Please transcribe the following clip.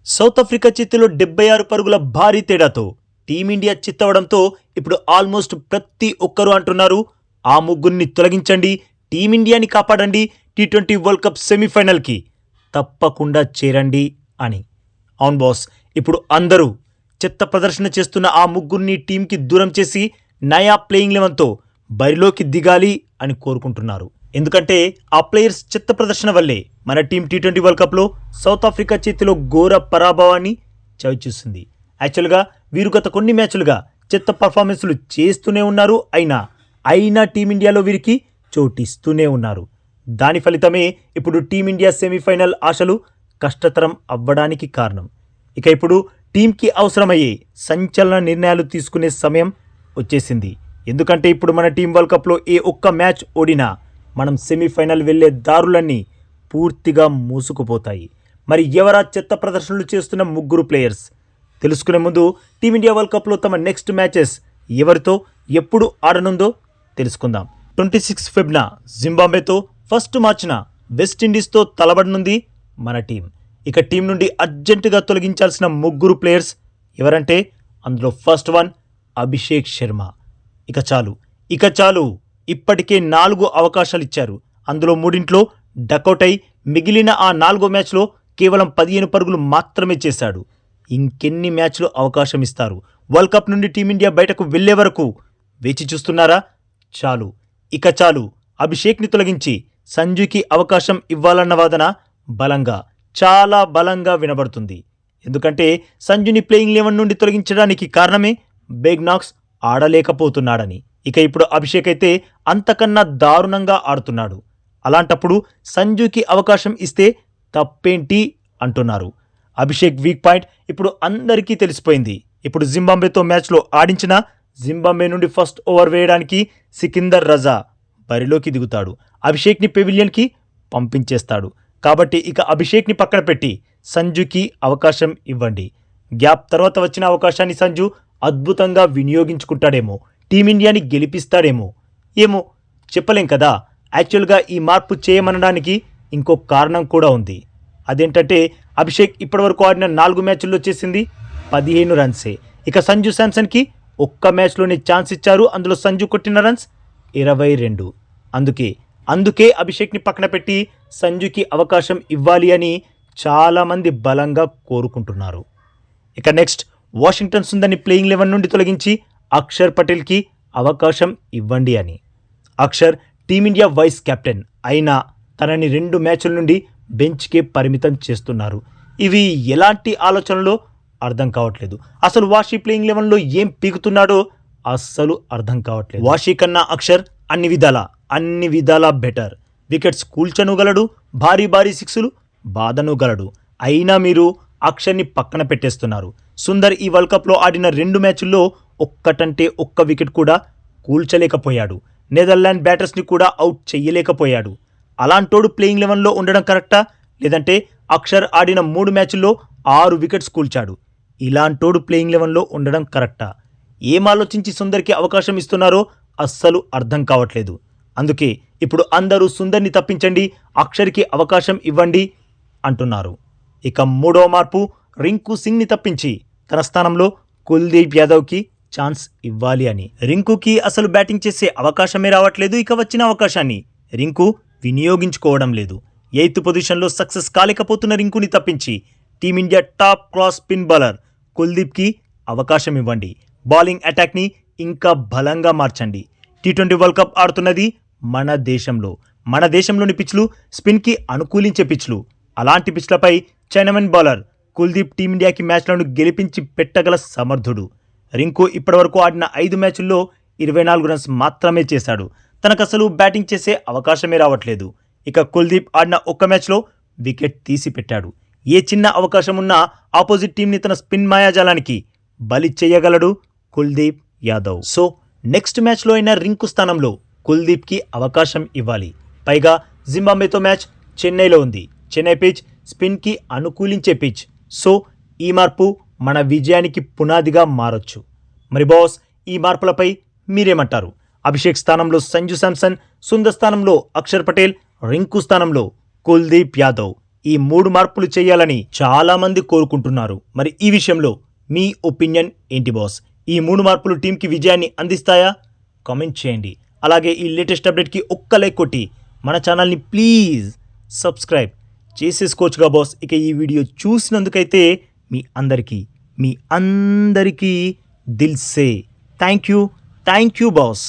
South Africa చేతిలో 76 పరుగుల భారీ తేడాతో టీమిండియా చిత్తవడంతో ఇప్పుడు ఆల్మోస్ట్ ప్రతి ఒక్కరూ అంటున్నారు ఆ ముగ్గురిని తొలగించండి, టీమిండియాని కాపాడండి, టీ20 వరల్డ్ కప్ సెమీఫైనల్కి తప్పకుండా చేరండి అని. అవును బాస్, ఇప్పుడు అందరూ చెత్త ప్రదర్శన చేస్తున్న ఆ ముగ్గురిని టీంకి దూరం చేసి నయా ప్లేయింగ్ లెవెన్తో బరిలోకి దిగాలి అని కోరుకుంటున్నారు. ఎందుకంటే ఆ ప్లేయర్స్ చెత్త ప్రదర్శన వల్లే మన టీం టీ20 వరల్డ్ కప్లో సౌత్ ఆఫ్రికా చేతిలో ఘోర పరాభవాన్ని చవిచూసింది. యాక్చువల్గా వీరు గత కొన్ని మ్యాచ్లుగా చెత్త పర్ఫార్మెన్స్లు చేస్తూనే ఉన్నారు. అయినా టీమిండియాలో వీరికి చోటిస్తూనే ఉన్నారు. దాని ఫలితమే ఇప్పుడు టీమిండియా సెమీఫైనల్ ఆశలు కష్టతరం అవ్వడానికి కారణం. ఇప్పుడు టీంకి అవసరమయ్యే సంచలన నిర్ణయాలు తీసుకునే సమయం వచ్చేసింది. ఎందుకంటే ఇప్పుడు మన టీం వరల్డ్ కప్లో ఏ ఒక్క మ్యాచ్ ఓడినా మనం సెమీఫైనల్ వెళ్లే దారులన్నీ పూర్తిగా మూసుకుపోతాయి. మరి ఎవరా చెత్త ప్రదర్శనలు చేస్తున్న ముగ్గురు ప్లేయర్స్ తెలుసుకునే ముందు టీమిండియా వరల్డ్ కప్లో తమ నెక్స్ట్ మ్యాచెస్ ఎవరితో ఎప్పుడు ఆడనుందో తెలుసుకుందాం. 26 ఫెబ్న జింబాబ్వేతో, 1 మార్చిన వెస్టిండీస్తో తలబడనుంది మన టీం. టీం నుండి అర్జెంటుగా తొలగించాల్సిన ముగ్గురు ప్లేయర్స్ ఎవరంటే అందులో ఫస్ట్ వన్ అభిషేక్ శర్మ. చాలు ఇప్పటికే 4 అవకాశాలు ఇచ్చారు. అందులో 3 డకౌట్ అయి మిగిలిన ఆ 4 మ్యాచ్లో కేవలం 15 పరుగులు మాత్రమే చేశాడు. ఇంకెన్ని మ్యాచ్లు అవకాశం ఇస్తారు? వరల్డ్ కప్ నుండి టీమిండియా బయటకు వెళ్లే వరకు వేచి చూస్తున్నారా? చాలు అభిషేక్ని తొలగించి సంజుకి అవకాశం ఇవ్వాలన్న వాదన చాలా బలంగా వినబడుతుంది. ఎందుకంటే సంజుని ప్లేయింగ్ 11 నుండి తొలగించడానికి కారణమే బెగ్నాక్స్ ఆడలేకపోతున్నాడని. ఇప్పుడు అభిషేక్ అయితే అంతకన్నా దారుణంగా ఆడుతున్నాడు. అలాంటప్పుడు సంజుకి అవకాశం ఇస్తే తప్పేంటి అంటున్నారు. అభిషేక్ వీక్ పాయింట్ ఇప్పుడు అందరికీ తెలిసిపోయింది. ఇప్పుడు జింబాబ్వేతో మ్యాచ్లో ఆడించిన జింబాబ్వే నుండి ఫస్ట్ ఓవర్ వేయడానికి సికిందర్ రజా బరిలోకి దిగుతాడు. అభిషేక్ని పెవిలియన్కి పంపించేస్తాడు. కాబట్టి అభిషేక్ని పక్కన పెట్టి సంజుకి అవకాశం ఇవ్వండి. గ్యాప్ తర్వాత వచ్చిన అవకాశాన్ని సంజు అద్భుతంగా వినియోగించుకుంటాడేమో, టీమిండియాని గెలిపిస్తాడేమో, చెప్పలేం కదా. యాక్చువల్గా ఈ మార్పు చేయమనడానికి ఇంకో కారణం కూడా ఉంది. అదేంటంటే అభిషేక్ ఇప్పటివరకు ఆడిన 4 మ్యాచ్ల్లో చేసింది 15 రన్సే. సంజు శాంసన్కి ఒక్క మ్యాచ్లోనే ఛాన్స్ ఇచ్చారు. అందులో సంజు కొట్టిన రన్స్ 22. అందుకే అభిషేక్ని పక్కన పెట్టి సంజుకి అవకాశం ఇవ్వాలి అని చాలామంది బలంగా కోరుకుంటున్నారు. నెక్స్ట్ వాషింగ్టన్ సుందర్ని ప్లేయింగ్ 11 నుండి తొలగించి అక్షర్ పటేల్కి అవకాశం ఇవ్వండి అని. అక్షర్ టీమిండియా వైస్ కెప్టెన్ అయినా తనని 2 మ్యాచ్ల నుండి బెంచ్కే పరిమితం చేస్తున్నారు. ఇవి ఎలాంటి ఆలోచనలో అర్థం కావట్లేదు. అసలు వాషీ ప్లేయింగ్ 11లో ఏం పీకుతున్నాడో అస్సలు అర్థం కావట్లేదు. వాషీ కన్నా అక్షర్ అన్ని విధాలా బెటర్. వికెట్స్ కూల్చనుగలడు, భారీ సిక్స్లు బాధనుగలడు. అయినా మీరు అక్షర్ని పక్కన పెట్టేస్తున్నారు. సుందర్ ఈ వరల్డ్ కప్లో ఆడిన 2 మ్యాచ్ల్లో ఒక్కటంటే ఒక్క వికెట్ కూడా కూల్చలేకపోయాడు. నెదర్లాండ్ బ్యాటర్స్ని కూడా అవుట్ చెయ్యలేకపోయాడు. అలాంటోడు ప్లేయింగ్ 11లో ఉండడం కరెక్టా? లేదంటే అక్షర్ ఆడిన 3 మ్యాచ్ల్లో 6 వికెట్స్ కూల్చాడు. ఇలాంటోడు ప్లేయింగ్ 11లో ఉండడం కరెక్టా? ఏం ఆలోచించి సుందర్కి అవకాశం ఇస్తున్నారో అస్సలు అర్థం కావట్లేదు. అందుకే ఇప్పుడు అందరూ సుందర్ని తప్పించండి, అక్షర్కి అవకాశం ఇవ్వండి అంటున్నారు. మూడో మార్పు రింకు సింగ్ని తప్పించి తన స్థానంలో కుల్దీప్ యాదవ్కి ఛాన్స్ ఇవ్వాలి అని. రింకుకి అసలు బ్యాటింగ్ చేసే అవకాశమే రావట్లేదు. వచ్చిన అవకాశాన్ని రింకు వినియోగించుకోవడం లేదు. 8th పొజిషన్లో సక్సెస్ కాలేకపోతున్న రింకుని తప్పించి team India top class spin bowler కుల్దీప్కి అవకాశం ఇవ్వండి. బౌలింగ్ అటాక్ని ఇంకా బలంగా మార్చండి. టీ20 వరల్డ్ కప్ ఆడుతున్నది మన దేశంలోని పిచ్లు స్పిన్కి అనుకూలించే పిచ్లు. అలాంటి పిచ్లపై చైనామెన్ బౌలర్ కుల్దీప్ టీమిండియాకి మ్యాచ్లను గెలిపించి పెట్టగల సమర్థుడు. రింకు ఇప్పటివరకు ఆడిన 5 మ్యాచ్ల్లో 24 రన్స్ మాత్రమే చేశాడు. తనకసలు బ్యాటింగ్ చేసే అవకాశమే రావట్లేదు. కుల్దీప్ ఆడిన ఒక్క మ్యాచ్లో వికెట్ తీసి పెట్టాడు. ఏ చిన్న అవకాశం ఉన్నా ఆపోజిట్ టీంని తన స్పిన్ మాయాజాలానికి బలి చేయగలడు కుల్దీప్ యాదవ్. సో నెక్స్ట్ మ్యాచ్లో అయినా రింకు స్థానంలో కుల్దీప్కి అవకాశం ఇవ్వాలి. పైగా జింబాబ్వేతో మ్యాచ్ చెన్నైలో ఉంది. చెన్నై పిచ్ స్పిన్కి అనుకూలించే పిచ్. సో ఈ మార్పు మన విజయానికి పునాదిగా మారొచ్చు. మరి బాస్, ఈ మార్పులపై మీరేమంటారు? అభిషేక్ స్థానంలో సంజు శాంసన్, సుందర్ స్థానంలో అక్షర్ పటేల్, రింకు స్థానంలో కుల్దీప్ యాదవ్. ఈ 3 మార్పులు చేయాలని చాలా మంది కోరుకుంటున్నారు. మరి ఈ విషయంలో మీ ఒపీనియన్ ఏంటి బాస్? ఈ 3 మార్పులు టీంకి విజయాన్ని అందిస్తాయా? కామెంట్ చేయండి. అలాగే ఈ లేటెస్ట్ అప్డేట్కి ఒక్క లైక్ కొట్టి మన ఛానల్ని ప్లీజ్ సబ్స్క్రైబ్ చేసేసుకోవచ్చుగా బాస్. ఇక ఈ వీడియో చూసినందుకైతే మీ అందరికీ దిల్ సే థ్యాంక్ యూ బాస్.